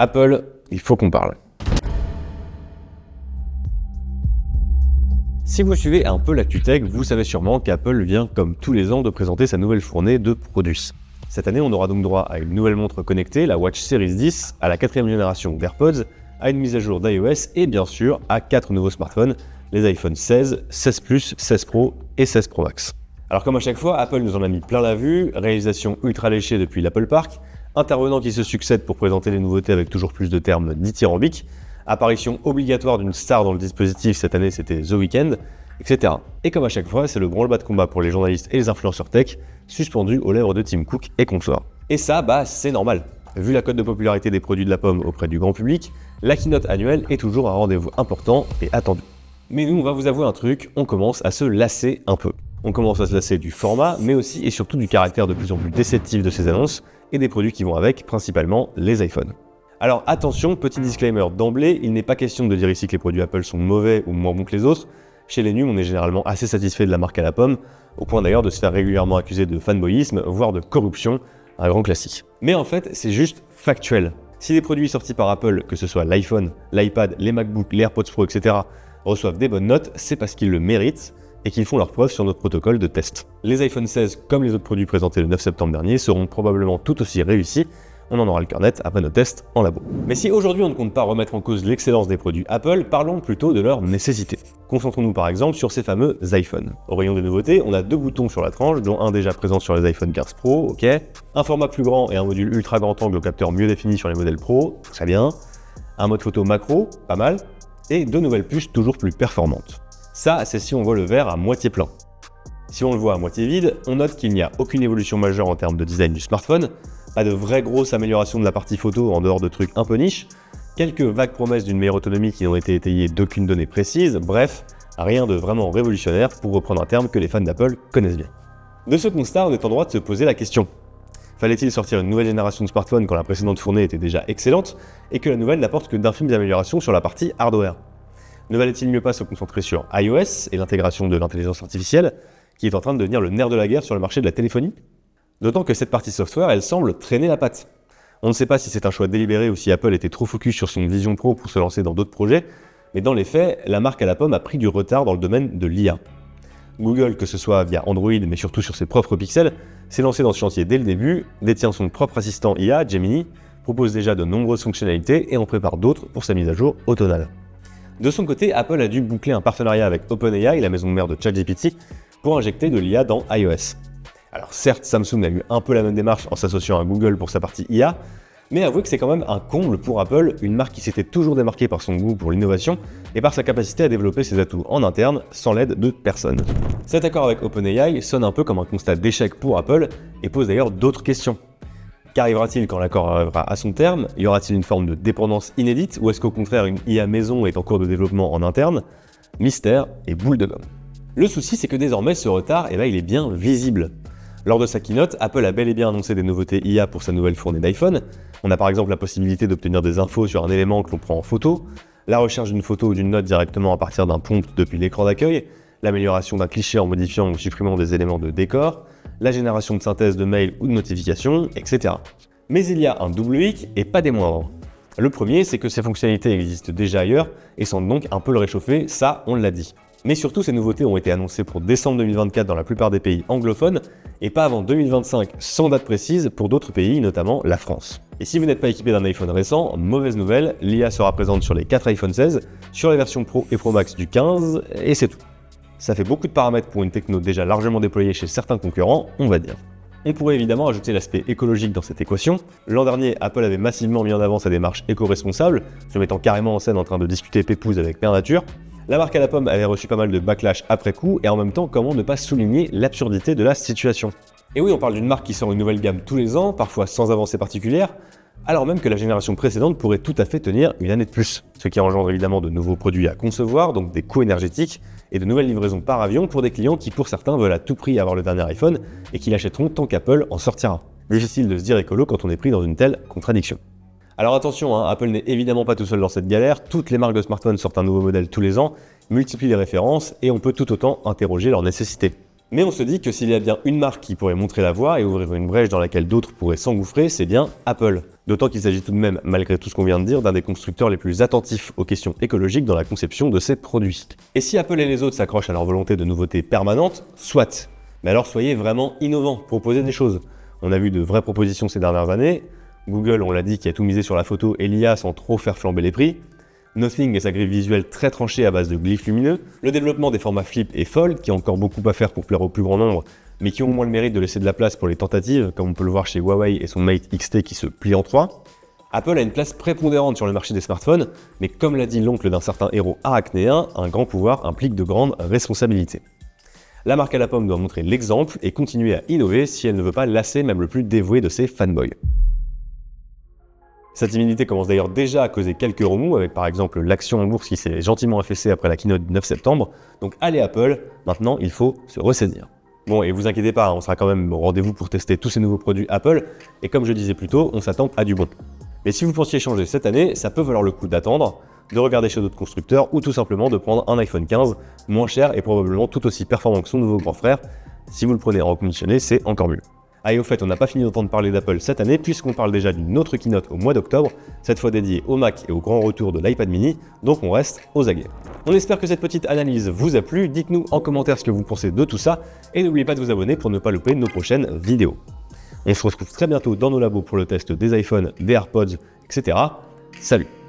Apple, il faut qu'on parle. Si vous suivez un peu l'actu tech, vous savez sûrement qu'Apple vient, comme tous les ans, de présenter sa nouvelle fournée de produits. Cette année, on aura donc droit à une nouvelle montre connectée, la Watch Series 10, à la 4e génération d'AirPods, à une mise à jour d'iOS et bien sûr à 4 nouveaux smartphones, les iPhone 16, 16 Plus, 16 Pro et 16 Pro Max. Alors comme à chaque fois, Apple nous en a mis plein la vue, réalisation ultra léchée depuis l'Apple Park, intervenants qui se succèdent pour présenter les nouveautés avec toujours plus de termes dithyrambiques, apparition obligatoire d'une star dans le dispositif, cette année c'était The Weeknd, etc. Et comme à chaque fois, c'est le branle-bas de combat pour les journalistes et les influenceurs tech, suspendus aux lèvres de Tim Cook et consorts. Et ça, c'est normal. Vu la cote de popularité des produits de la pomme auprès du grand public, la keynote annuelle est toujours un rendez-vous important et attendu. Mais nous, on va vous avouer un truc, on commence à se lasser un peu. On commence à se lasser du format, mais aussi et surtout du caractère de plus en plus déceptif de ces annonces et des produits qui vont avec, principalement les iPhones. Alors attention, petit disclaimer d'emblée, il n'est pas question de dire ici que les produits Apple sont mauvais ou moins bons que les autres. Chez les NUM, on est généralement assez satisfait de la marque à la pomme, au point d'ailleurs de se faire régulièrement accuser de fanboyisme, voire de corruption, un grand classique. Mais en fait, c'est juste factuel. Si les produits sortis par Apple, que ce soit l'iPhone, l'iPad, les MacBooks, les AirPods Pro, etc., reçoivent des bonnes notes, c'est parce qu'ils le méritent et qu'ils font leurs preuves sur notre protocole de test. Les iPhone 16, comme les autres produits présentés le 9 septembre dernier, seront probablement tout aussi réussis. On en aura le cœur net après nos tests en labo. Mais si aujourd'hui on ne compte pas remettre en cause l'excellence des produits Apple, parlons plutôt de leur nécessité. Concentrons-nous par exemple sur ces fameux iPhones. Au rayon des nouveautés, on a 2 boutons sur la tranche, dont un déjà présent sur les iPhone 15 Pro, ok. Un format plus grand et un module ultra grand angle au capteur mieux défini sur les modèles Pro, très bien. Un mode photo macro, pas mal. Et 2 nouvelles puces toujours plus performantes. Ça, c'est si on voit le verre à moitié plein. Si on le voit à moitié vide, on note qu'il n'y a aucune évolution majeure en termes de design du smartphone, pas de vraie grosse amélioration de la partie photo en dehors de trucs un peu niche, quelques vagues promesses d'une meilleure autonomie qui n'ont été étayées d'aucune donnée précise, bref, rien de vraiment révolutionnaire pour reprendre un terme que les fans d'Apple connaissent bien. De ce constat, on est en droit de se poser la question. Fallait-il sortir une nouvelle génération de smartphones quand la précédente fournée était déjà excellente et que la nouvelle n'apporte que d'infimes améliorations sur la partie hardware? Ne valait-il mieux pas se concentrer sur iOS et l'intégration de l'intelligence artificielle qui est en train de devenir le nerf de la guerre sur le marché de la téléphonie? D'autant que cette partie software, elle semble traîner la patte. On ne sait pas si c'est un choix délibéré ou si Apple était trop focus sur son Vision Pro pour se lancer dans d'autres projets, mais dans les faits, la marque à la pomme a pris du retard dans le domaine de l'IA. Google, que ce soit via Android, mais surtout sur ses propres pixels, s'est lancé dans ce chantier dès le début, détient son propre assistant IA, Gemini, propose déjà de nombreuses fonctionnalités et en prépare d'autres pour sa mise à jour automnale. De son côté, Apple a dû boucler un partenariat avec OpenAI, la maison mère de ChatGPT, pour injecter de l'IA dans iOS. Alors certes, Samsung a eu un peu la même démarche en s'associant à Google pour sa partie IA, mais avouez que c'est quand même un comble pour Apple, une marque qui s'était toujours démarquée par son goût pour l'innovation et par sa capacité à développer ses atouts en interne sans l'aide de personne. Cet accord avec OpenAI sonne un peu comme un constat d'échec pour Apple et pose d'ailleurs d'autres questions. Qu'arrivera-t-il quand l'accord arrivera à son terme? Y aura-t-il une forme de dépendance inédite ou est-ce qu'au contraire une IA maison est en cours de développement en interne? Mystère et boule de gomme. Le souci c'est que désormais ce retard, il est bien visible. Lors de sa keynote, Apple a bel et bien annoncé des nouveautés IA pour sa nouvelle fournée d'iPhone. On a par exemple la possibilité d'obtenir des infos sur un élément que l'on prend en photo, la recherche d'une photo ou d'une note directement à partir d'un prompt depuis l'écran d'accueil, l'amélioration d'un cliché en modifiant ou supprimant des éléments de décor, la génération de synthèse de mails ou de notifications, etc. Mais il y a un double hic et pas des moindres. Le premier, c'est que ces fonctionnalités existent déjà ailleurs et semblent donc un peu le réchauffer, ça on l'a dit. Mais surtout, ces nouveautés ont été annoncées pour décembre 2024 dans la plupart des pays anglophones et pas avant 2025 sans date précise pour d'autres pays, notamment la France. Et si vous n'êtes pas équipé d'un iPhone récent, mauvaise nouvelle, l'IA sera présente sur les 4 iPhone 16, sur les versions Pro et Pro Max du 15, et c'est tout. Ça fait beaucoup de paramètres pour une techno déjà largement déployée chez certains concurrents, on va dire. On pourrait évidemment ajouter l'aspect écologique dans cette équation. L'an dernier, Apple avait massivement mis en avant sa démarche éco-responsable, se mettant carrément en scène en train de discuter pépouze avec Mère Nature. La marque à la pomme avait reçu pas mal de backlash après coup, et en même temps, comment ne pas souligner l'absurdité de la situation? Et oui, on parle d'une marque qui sort une nouvelle gamme tous les ans, parfois sans avancée particulière, alors même que la génération précédente pourrait tout à fait tenir une année de plus. Ce qui engendre évidemment de nouveaux produits à concevoir, donc des coûts énergétiques, et de nouvelles livraisons par avion pour des clients qui pour certains veulent à tout prix avoir le dernier iPhone, et qui l'achèteront tant qu'Apple en sortira. Difficile de se dire écolo quand on est pris dans une telle contradiction. Alors attention, Apple n'est évidemment pas tout seul dans cette galère, toutes les marques de smartphones sortent un nouveau modèle tous les ans, multiplient les références et on peut tout autant interroger leur nécessité. Mais on se dit que s'il y a bien une marque qui pourrait montrer la voie et ouvrir une brèche dans laquelle d'autres pourraient s'engouffrer, c'est bien Apple. D'autant qu'il s'agit tout de même, malgré tout ce qu'on vient de dire, d'un des constructeurs les plus attentifs aux questions écologiques dans la conception de ses produits. Et si Apple et les autres s'accrochent à leur volonté de nouveautés permanentes, soit. Mais alors soyez vraiment innovants, proposez des choses. On a vu de vraies propositions ces dernières années. Google, on l'a dit, qui a tout misé sur la photo et l'IA sans trop faire flamber les prix. Nothing et sa grille visuelle très tranchée à base de glyphes lumineux, le développement des formats Flip et Fold, qui a encore beaucoup à faire pour plaire au plus grand nombre, mais qui ont au moins le mérite de laisser de la place pour les tentatives, comme on peut le voir chez Huawei et son Mate XT qui se plie en trois. Apple a une place prépondérante sur le marché des smartphones, mais comme l'a dit l'oncle d'un certain héros arachnéen, un grand pouvoir implique de grandes responsabilités. La marque à la pomme doit montrer l'exemple et continuer à innover si elle ne veut pas lasser même le plus dévoué de ses fanboys. Sa timidité commence d'ailleurs déjà à causer quelques remous, avec par exemple l'action en bourse qui s'est gentiment affaissée après la keynote du 9 septembre. Donc allez Apple, maintenant il faut se ressaisir. Bon, et vous inquiétez pas, on sera quand même au rendez-vous pour tester tous ces nouveaux produits Apple, et comme je disais plus tôt, on s'attend à du bon. Mais si vous pensiez changer cette année, ça peut valoir le coup d'attendre, de regarder chez d'autres constructeurs, ou tout simplement de prendre un iPhone 15, moins cher et probablement tout aussi performant que son nouveau grand frère. Si vous le prenez en reconditionné, c'est encore mieux. Ah et au fait, on n'a pas fini d'entendre parler d'Apple cette année puisqu'on parle déjà d'une autre keynote au mois d'octobre, cette fois dédiée au Mac et au grand retour de l'iPad mini, donc on reste aux aguets. On espère que cette petite analyse vous a plu, dites-nous en commentaire ce que vous pensez de tout ça, et n'oubliez pas de vous abonner pour ne pas louper nos prochaines vidéos. On se retrouve très bientôt dans nos labos pour le test des iPhones, des AirPods, etc. Salut!